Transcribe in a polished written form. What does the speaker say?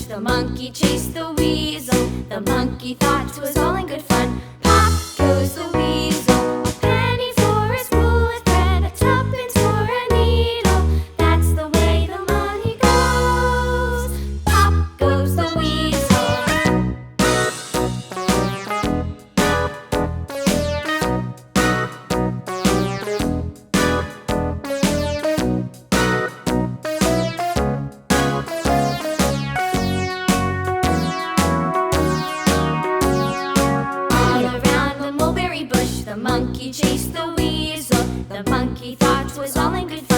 The monkey chased the weasel. The monkey thought 'twas all in good fun. Pop goes the weasel. A penny for his wool with thread, a tuppence for a needle. That's the way the money goes. Pop goes the weasel. The monkey chased the weasel. The monkey thought 'twas all in good fun.